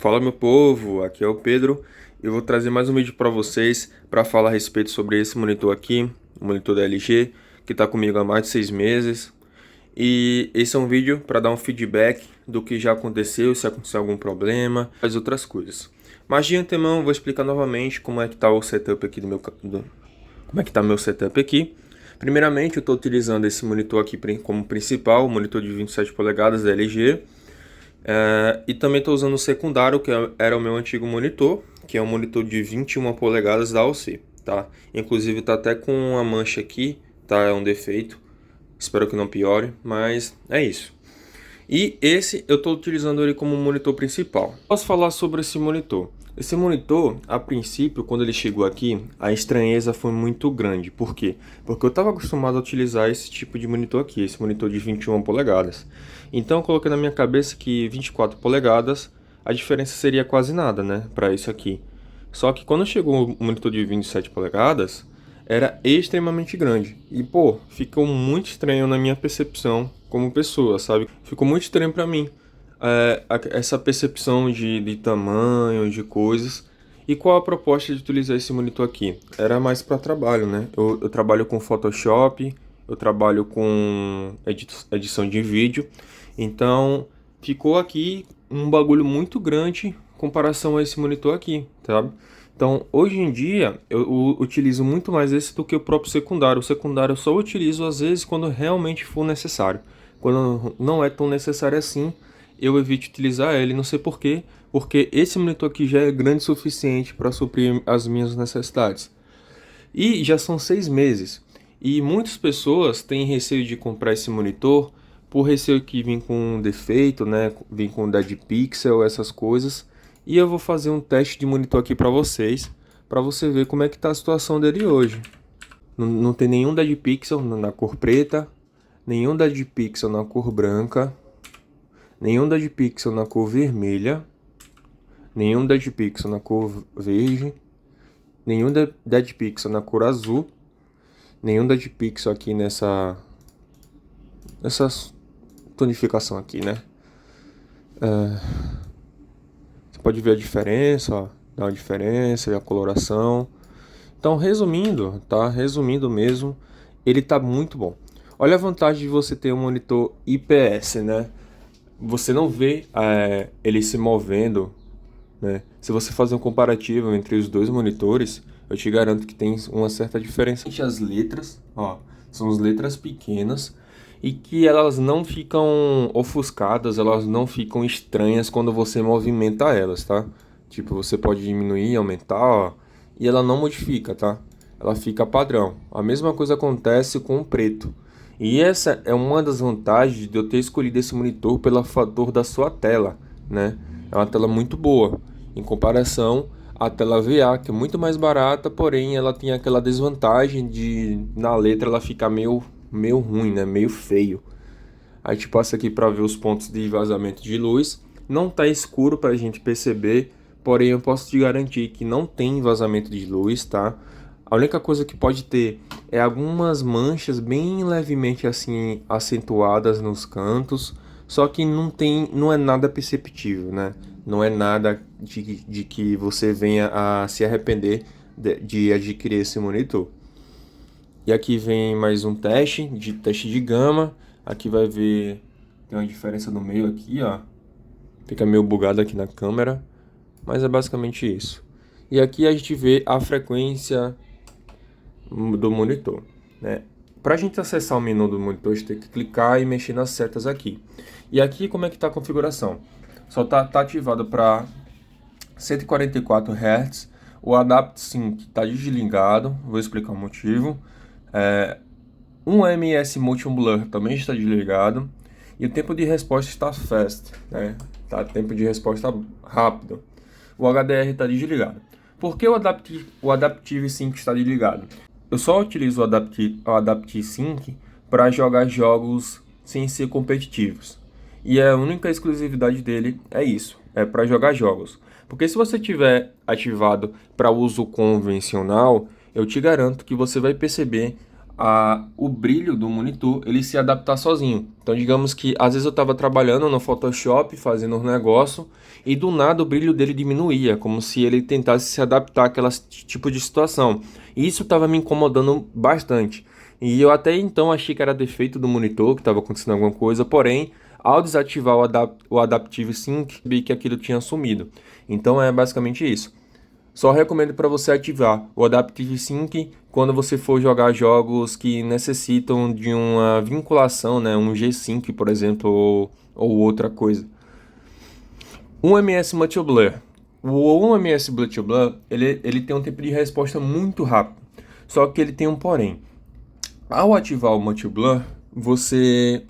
Fala meu povo, aqui é o Pedro. Eu vou trazer mais um vídeo para vocês para falar a respeito sobre esse monitor aqui, o monitor da LG, que está comigo há mais de 6 meses. E esse é um vídeo para dar um feedback do que já aconteceu, se aconteceu algum problema, as outras coisas. Mas de antemão, eu vou explicar novamente como é que está o setup aqui como é que tá meu setup aqui. Primeiramente, eu estou utilizando esse monitor aqui como principal, o monitor de 27 polegadas da LG. E também estou usando o secundário, que era o meu antigo monitor, que é um monitor de 21 polegadas da AOC, tá? Inclusive está até com uma mancha aqui, tá? É um defeito, espero que não piore, mas é isso. E esse eu estou utilizando ele como monitor principal. Posso falar sobre esse monitor? Esse monitor, a princípio, quando ele chegou aqui, a estranheza foi muito grande. Por quê? Porque eu estava acostumado a utilizar esse tipo de monitor aqui, esse monitor de 21 polegadas. Então eu coloquei na minha cabeça que 24 polegadas, a diferença seria quase nada, né, para isso aqui. Só que quando chegou o monitor de 27 polegadas, era extremamente grande. E, pô, ficou muito estranho na minha percepção como pessoa, sabe? Ficou muito estranho pra mim, essa percepção de tamanho, de coisas. E qual a proposta de utilizar esse monitor aqui? Era mais para trabalho, né? Eu trabalho com Photoshop, eu trabalho com edição de vídeo. Então, ficou aqui um bagulho muito grande em comparação a esse monitor aqui, sabe? Então, hoje em dia, eu utilizo muito mais esse do que o próprio secundário. O secundário eu só utilizo às vezes quando realmente for necessário. Quando não é tão necessário assim, eu evito utilizar ele, não sei por quê, porque esse monitor aqui já é grande o suficiente para suprir as minhas necessidades. E já são 6 meses. E muitas pessoas têm receio de comprar esse monitor por receio que vem com defeito, né? Vem com dead pixel, essas coisas. E eu vou fazer um teste de monitor aqui para você ver como é que tá a situação dele hoje. Não tem nenhum dead pixel na cor preta, nenhum dead pixel na cor branca, nenhum dead pixel na cor vermelha, nenhum dead pixel na cor verde, nenhum dead pixel na cor azul, nenhum dead pixel aqui nessa tonificação aqui, né? Você pode ver a diferença, ó, dá uma diferença, a coloração. Então, resumindo, tá? Resumindo mesmo, ele tá muito bom. Olha a vantagem de você ter um monitor IPS, né? Você não vê ele se movendo, né? Se você fazer um comparativo entre os dois monitores, eu te garanto que tem uma certa diferença. As letras, ó, são as letras pequenas e que elas não ficam ofuscadas, elas não ficam estranhas quando você movimenta elas, tá? Tipo, você pode diminuir, aumentar, ó, e ela não modifica, tá? Ela fica padrão. A mesma coisa acontece com o preto. E essa é uma das vantagens de eu ter escolhido esse monitor pelo fator da sua tela, né? É uma tela muito boa, em comparação à tela VA, que é muito mais barata, porém ela tem aquela desvantagem de na letra ela ficar meio ruim, né? Meio feio. A gente passa aqui para ver os pontos de vazamento de luz. Não tá escuro para a gente perceber, porém eu posso te garantir que não tem vazamento de luz, tá? A única coisa que pode ter é algumas manchas bem levemente assim acentuadas nos cantos, só que não é nada perceptível, né? Não é nada de que você venha a se arrepender de adquirir esse monitor. E aqui vem mais um teste de gama. Aqui vai ver, tem uma diferença no meio aqui, ó. Fica meio bugado aqui na câmera, mas é basicamente isso. E aqui a gente vê a frequência do monitor, né? Para a gente acessar o menu do monitor, a gente tem que clicar e mexer nas setas aqui. E aqui como é que está a configuração? Só tá ativado para 144 Hz. O Adapt Sync está desligado, vou explicar o motivo. Um MS Motion Blur também está desligado. E o tempo de resposta está fast, né? Tá, tempo de resposta rápido. O HDR está desligado. Por que o Adaptive Sync está desligado? Eu só utilizo o Adaptive Sync para jogar jogos sem ser competitivos. E a única exclusividade dele é isso, é para jogar jogos. Porque se você tiver ativado para uso convencional, eu te garanto que você vai perceber o brilho do monitor ele se adaptar sozinho. Então, digamos que às vezes eu estava trabalhando no Photoshop, fazendo um negócio, e do nada o brilho dele diminuía, como se ele tentasse se adaptar àquele tipo de situação. E isso estava me incomodando bastante. E eu até então achei que era defeito do monitor, que estava acontecendo alguma coisa, porém, ao desativar o Adaptive Sync, vi que aquilo tinha sumido. Então é basicamente isso. Só recomendo para você ativar o Adaptive Sync quando você for jogar jogos que necessitam de uma vinculação, né? Um G-Sync, por exemplo, ou outra coisa. Um MS Multi-Blur. O 1MS Multi-Blur, ele tem um tempo de resposta muito rápido. Só que ele tem um porém. Ao ativar o Multi-Blur, você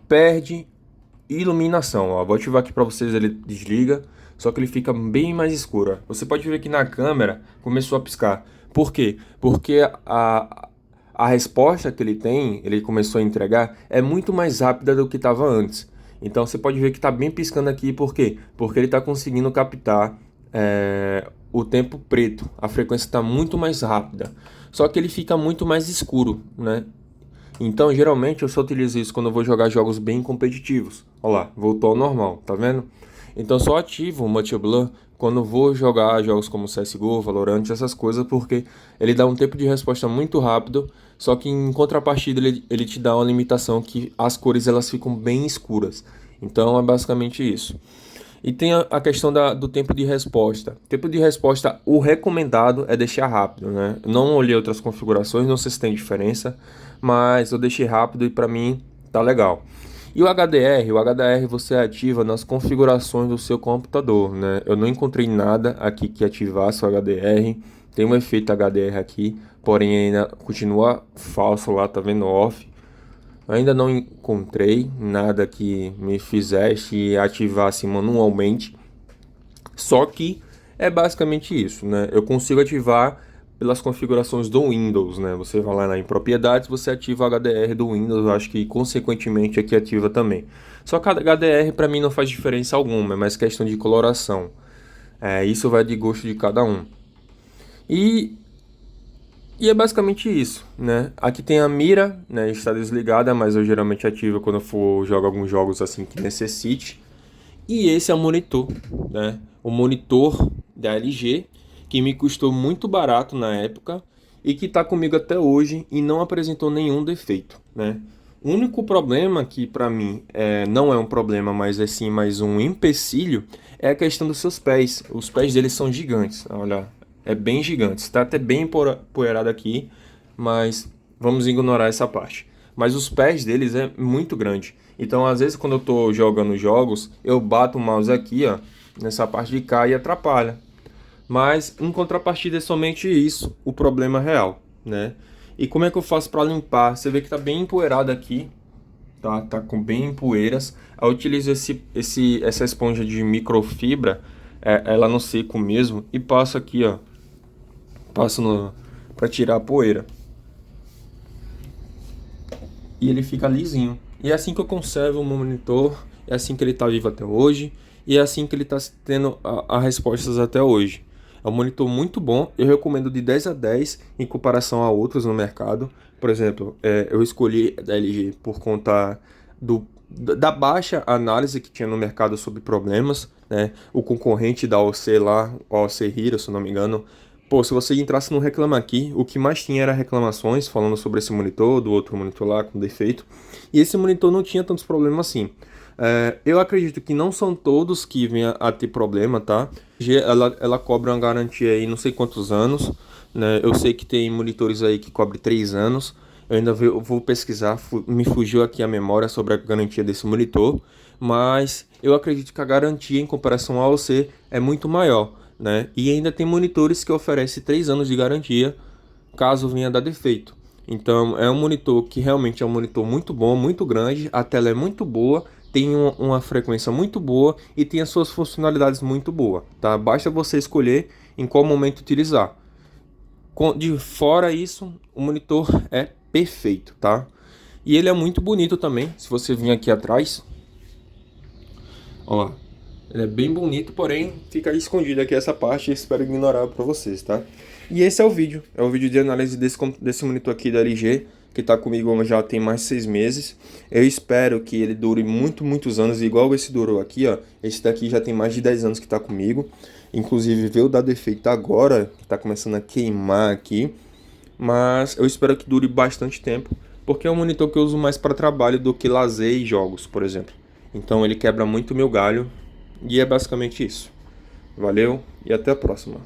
perde iluminação. Ó, vou ativar aqui para vocês, ele desliga, só que ele fica bem mais escuro. Você pode ver que na câmera começou a piscar. Por quê? Porque a resposta que ele tem, ele começou a entregar, é muito mais rápida do que estava antes. Então você pode ver que está bem piscando aqui, por quê? Porque ele está conseguindo captar o tempo preto, a frequência está muito mais rápida. Só que ele fica muito mais escuro, né? Então, geralmente, eu só utilizo isso quando eu vou jogar jogos bem competitivos. Olha lá, voltou ao normal, tá vendo? Então, só ativo o Multi-Blur quando eu vou jogar jogos como CSGO, Valorant, essas coisas, porque ele dá um tempo de resposta muito rápido, só que em contrapartida ele te dá uma limitação que as cores elas ficam bem escuras. Então, é basicamente isso. E tem a questão do tempo de resposta. Tempo de resposta, o recomendado é deixar rápido, né? Eu não olhei outras configurações, não sei se tem diferença, mas eu deixei rápido e para mim tá legal. E o HDR você ativa nas configurações do seu computador, né? Eu não encontrei nada aqui que ativasse o HDR. Tem um efeito HDR aqui, porém ainda continua falso lá, tá vendo? Off. Ainda não encontrei nada que me fizesse ativasse manualmente. Só que é basicamente isso, né? Eu consigo ativar pelas configurações do Windows, né? Você vai lá em propriedades, você ativa o HDR do Windows, eu acho que consequentemente aqui ativa também. Só que a HDR para mim não faz diferença alguma, é mais questão de coloração. Isso vai de gosto de cada um. E é basicamente isso, né? Aqui tem a mira, né? Está desligada, mas eu geralmente ativo quando eu for jogar alguns jogos assim que necessite. E esse é o monitor, né? O monitor da LG, que me custou muito barato na época e que está comigo até hoje e não apresentou nenhum defeito, né? O único problema que para mim não é um problema, mas é sim mais um empecilho, é a questão dos seus pés. Os pés deles são gigantes, olha, é bem gigante. Está até bem empoeirado aqui, mas vamos ignorar essa parte. Mas os pés deles é muito grande. Então, às vezes, quando eu estou jogando jogos, eu bato o mouse aqui, ó, nessa parte de cá e atrapalha. Mas, em contrapartida, é somente isso, o problema real, né? E como é que eu faço para limpar? Você vê que está bem empoeirado aqui, tá? Tá com bem poeiras. Eu utilizo essa esponja de microfibra, ela no seco mesmo, e passo aqui, ó. Passo para tirar a poeira. E ele fica lisinho. E é assim que eu conservo o meu monitor, é assim que ele está vivo até hoje, e é assim que ele está tendo as respostas até hoje. É um monitor muito bom, eu recomendo de 10 a 10 em comparação a outros no mercado. Por exemplo, eu escolhi da LG por conta da baixa análise que tinha no mercado sobre problemas, né? O concorrente da OC lá, o OC Hero, se não me engano. Pô, se você entrasse no Reclama Aqui, o que mais tinha era reclamações falando sobre esse monitor, do outro monitor lá com defeito. E esse monitor não tinha tantos problemas assim. Eu acredito que não são todos que venham a ter problema, tá? Ela cobra uma garantia aí não sei quantos anos, né? Eu sei que tem monitores aí que cobrem 3 anos. Eu ainda vou pesquisar, me fugiu aqui a memória sobre a garantia desse monitor. Mas eu acredito que a garantia em comparação ao AOC é muito maior, né? E ainda tem monitores que oferecem 3 anos de garantia caso venha dar defeito. Então é um monitor que realmente é um monitor muito bom, muito grande, a tela é muito boa, tem uma frequência muito boa e tem as suas funcionalidades muito boas, tá? Basta você escolher em qual momento utilizar. De fora isso, o monitor é perfeito, tá? E ele é muito bonito também, se você vir aqui atrás, ó lá. Ele é bem bonito, porém fica escondido aqui essa parte e espero ignorar para vocês, tá? E esse é o vídeo. É o vídeo de análise desse monitor aqui da LG, que tá comigo já tem mais de 6 meses. Eu espero que ele dure muitos anos, igual esse durou aqui, ó. Esse daqui já tem mais de 10 anos que tá comigo. Inclusive veio dar defeito agora, que tá começando a queimar aqui. Mas eu espero que dure bastante tempo, porque é um monitor que eu uso mais para trabalho do que lazer e jogos, por exemplo. Então ele quebra muito meu galho e é basicamente isso. Valeu e até a próxima.